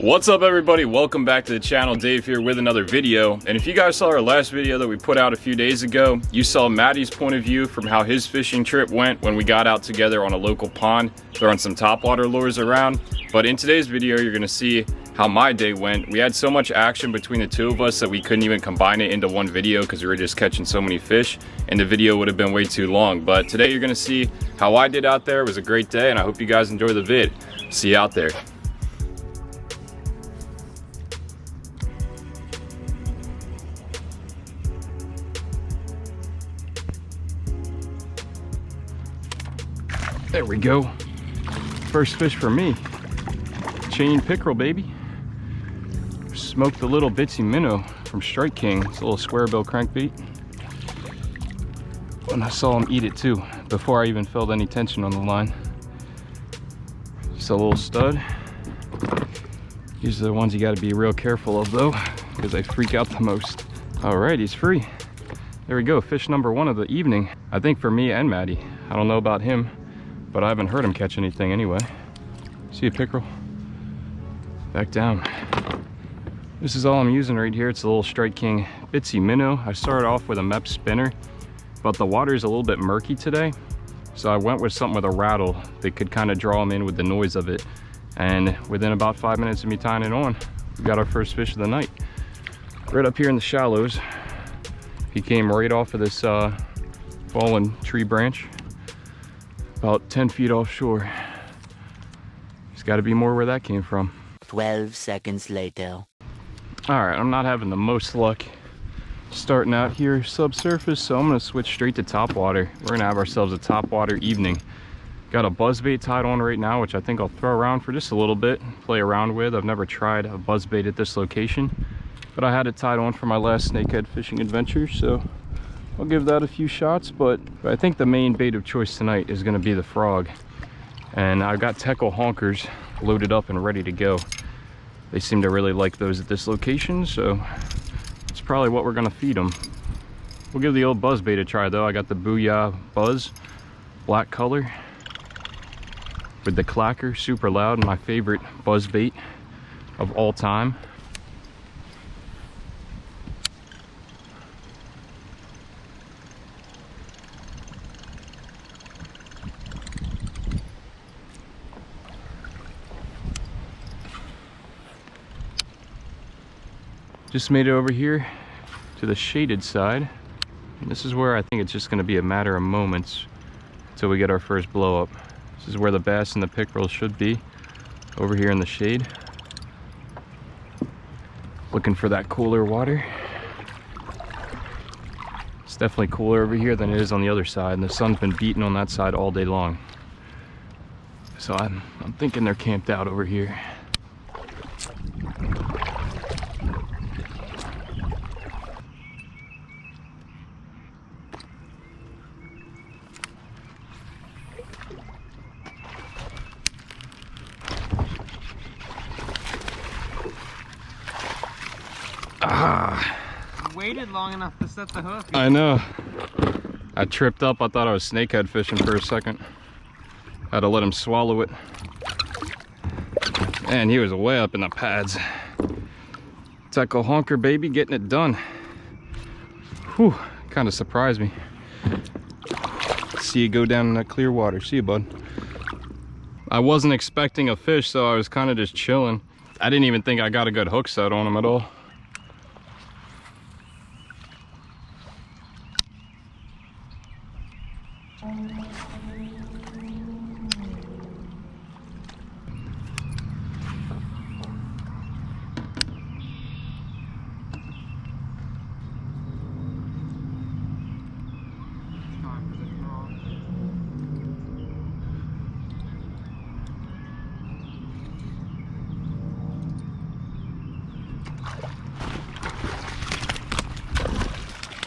What's up everybody, welcome back to the channel. Dave here with another video. And if you guys saw our last video that we put out a few days ago, you saw Maddie's point of view from how his fishing trip went when we got out together on a local pond throwing some topwater lures around. But in today's video you're gonna see how my day went. We had so much action between the two of us that we couldn't even combine it into one video because we were just catching so many fish and the video would have been way too long. But today you're gonna see how I did out there. It was a great day and I hope you guys enjoy the vid. See you out there. There we go. First fish for me. Chain pickerel, baby. Smoked a little bitsy minnow from Strike King. It's a little square bill crankbait. And I saw him eat it too before I even felt any tension on the line. Just a little stud. These are the ones you got to be real careful of though, because they freak out the most. All right, he's free. There we go, fish number one of the evening. I think for me and Maddie. I don't know about him, but I haven't heard him catch anything anyway. See a pickerel? Back down. This is all I'm using right here. It's a little Strike King bitsy minnow. I started off with a Mep spinner, but the water is a little bit murky today. So I went with something with a rattle that could kind of draw him in with the noise of it. And within about 5 minutes of me tying it on, we got our first fish of the night. Right up here in the shallows. He came right off of this fallen tree branch. About 10 feet offshore. There's got to be more where that came from. 12 seconds later. All right, I'm not having the most luck starting out here subsurface, so I'm gonna switch straight to topwater. We're gonna have ourselves a topwater evening. Got a buzzbait tied on right now, which I think I'll throw around for just a little bit, play around with. I've never tried a buzzbait at this location, but I had it tied on for my last snakehead fishing adventure, so I'll give that a few shots. But I think the main bait of choice tonight is going to be the frog. And I've got teckel honkers loaded up and ready to go. They seem to really like those at this location, so it's probably what we're going to feed them. We'll give the old buzzbait a try though. I got the Booyah Buzz, black color, with the clacker, super loud, my favorite buzzbait of all time. Just made it over here to the shaded side. And this is where I think it's just gonna be a matter of moments until we get our first blow up. This is where the bass and the pickerel should be, over here in the shade. Looking for that cooler water. It's definitely cooler over here than it is on the other side, and the sun's been beating on that side all day long. So I'm thinking they're camped out over here. You waited long enough to set the hook. I know. I tripped up. I thought I was snakehead fishing for a second. Had to let him swallow it. And he was way up in the pads. Teckel honker, baby, getting it done. Whew, kind of surprised me. See you go down in that clear water. See you, bud. I wasn't expecting a fish, so I was kind of just chilling. I didn't even think I got a good hook set on him at all.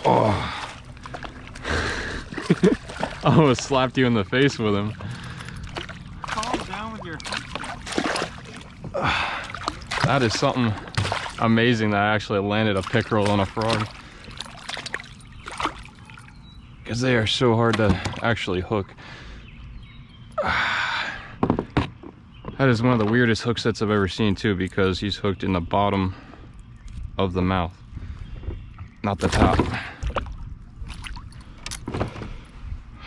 Oh. I almost slapped you in the face with him. Calm down with your That is something amazing that I actually landed a pickerel on a frog. Because they are so hard to actually hook. That is one of the weirdest hook sets I've ever seen too, because he's hooked in the bottom of the mouth, not the top.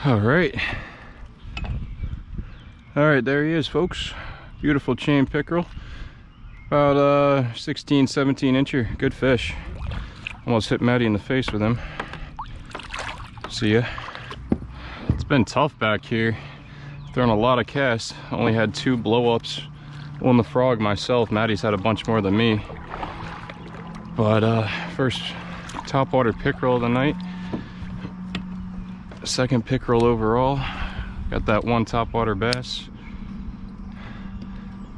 All right, there he is, folks. Beautiful chain pickerel, about 16, 17 incher. Good fish. Almost hit Maddie in the face with him. See ya. It's been tough back here. Thrown a lot of casts. Only had 2 blow-ups on the frog myself. Maddie's had a bunch more than me. But first topwater pickerel of the night. Second pickerel overall. Got that one topwater bass.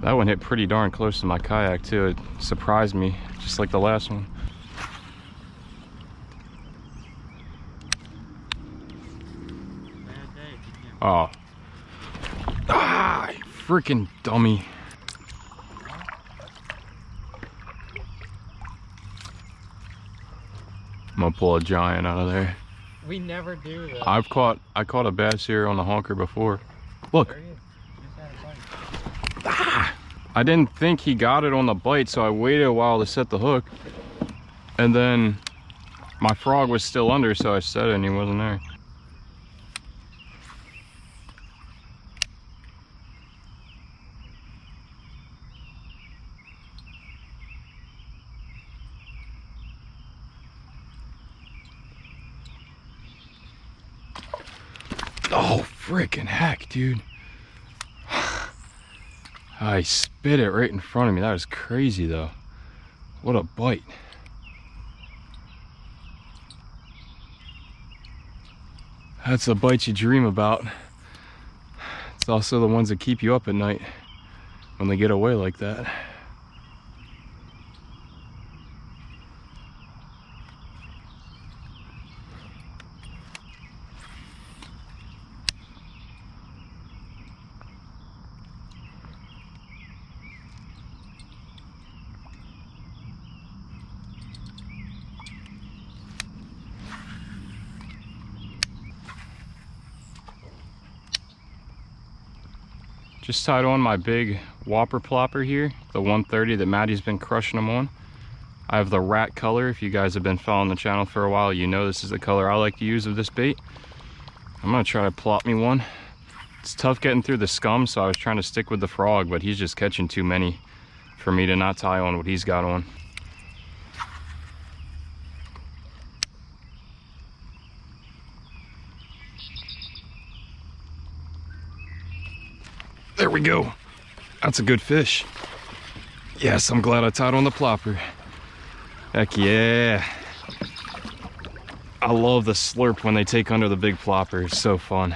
That one hit pretty darn close to my kayak too. It surprised me, just like the last one. Oh. Ah, freaking dummy. I'm gonna pull a giant out of there. We never do that. I caught a bass here on the Honker before. Look. Ah, I didn't think he got it on the bite, so I waited a while to set the hook. And then my frog was still under, so I set it and he wasn't there. Oh, freaking heck, dude. I spit it right in front of me. That was crazy, though. What a bite. That's the bite you dream about. It's also the ones that keep you up at night when they get away like that. Just tied on my big Whopper Plopper here, the 130 that Maddie's been crushing them on. I have the rat color. If you guys have been following the channel for a while, you know this is the color I like to use of this bait. I'm gonna try to plop me one. It's tough getting through the scum, so I was trying to stick with the frog, but he's just catching too many for me to not tie on what he's got on. There we go. That's a good fish. Yes, I'm glad I tied on the plopper. Heck yeah. I love the slurp when they take under the big plopper. It's so fun.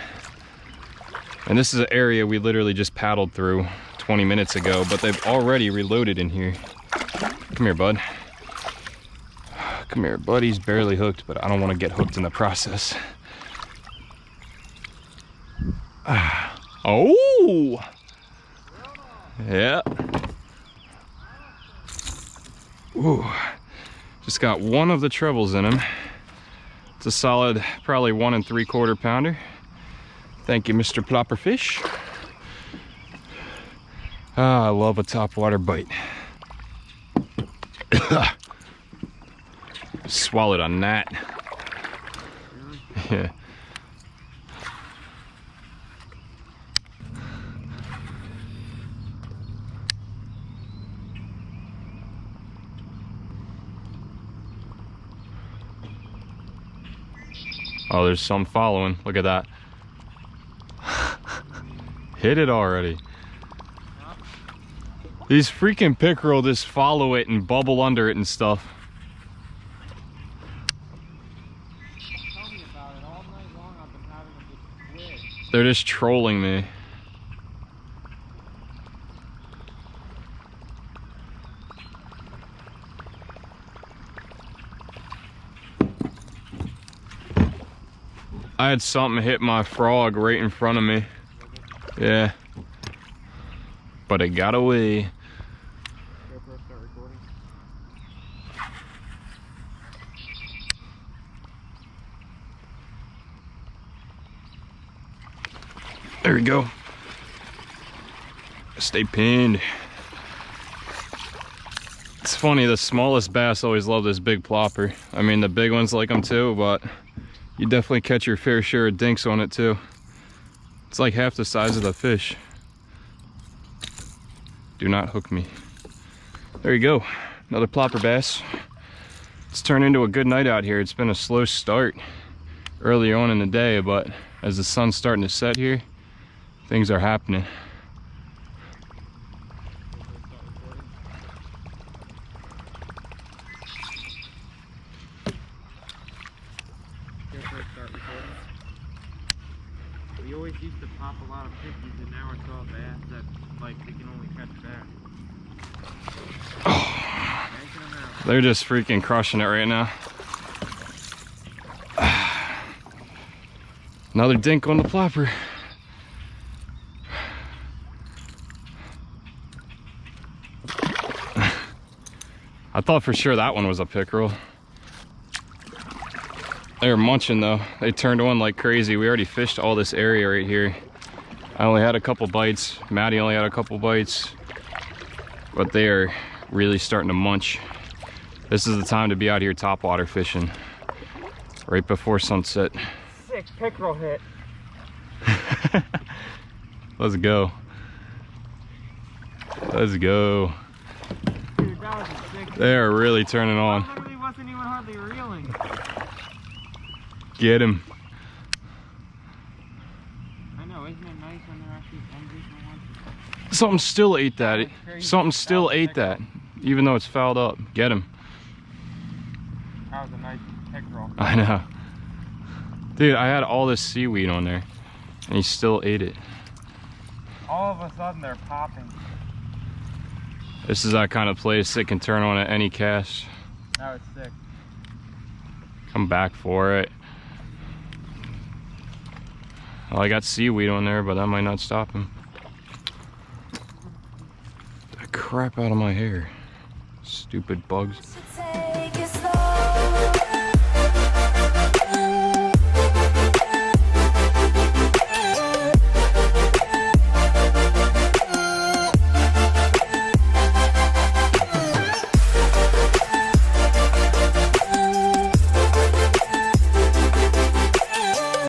And this is an area we literally just paddled through 20 minutes ago, but they've already reloaded in here. Come here, bud. Come here, bud. He's barely hooked, but I don't want to get hooked in the process. Oh! Yeah. Ooh. Just got one of the trebles in him. It's a solid, probably 1 3/4 pounder. Thank you, Mr. Plopper Fish. Ah, I love a topwater bite. Swallowed a gnat. Yeah. Oh, there's some following. Look at that. Hit it already. These freaking pickerel just follow it and bubble under it and stuff. Tell me about it. All night long I've been having them just quit. They're just trolling me. I had something hit my frog right in front of me. Yeah. But it got away. GoPro, start recording. There we go. Stay pinned. It's funny, the smallest bass always love this big plopper. I mean, the big ones like them too, but you definitely catch your fair share of dinks on it too. It's like half the size of the fish. Do not hook me. There you go, another plopper bass. It's turned into a good night out here. It's been a slow start early on in the day, but as the sun's starting to set here, things are happening. We always used to pop a lot of 50s, and now it's all bass that like we can only catch back. They're just freaking crushing it right now. Another dink on the plopper. I thought for sure that one was a pickerel. They were munching though. They turned on like crazy. We already fished all this area right here. I only had a couple bites. Maddie only had a couple bites. But they are really starting to munch. This is the time to be out here topwater fishing. Right before sunset. Sick pickerel hit. Let's go. Let's go. Dude, that was a sick. They are really turning on. I literally wasn't even hardly reeling. Get him. I know, isn't it nice when they're actually hungry for once? Something still ate that. Something still ate that. Even though it's fouled up. Get him. That was a nice pickerel. I know. Dude, I had all this seaweed on there. And he still ate it. All of a sudden they're popping. This is that kind of place that can turn on at any cast. That was sick. Come back for it. Well, I got seaweed on there, but that might not stop him. The crap out of my hair. Stupid bugs.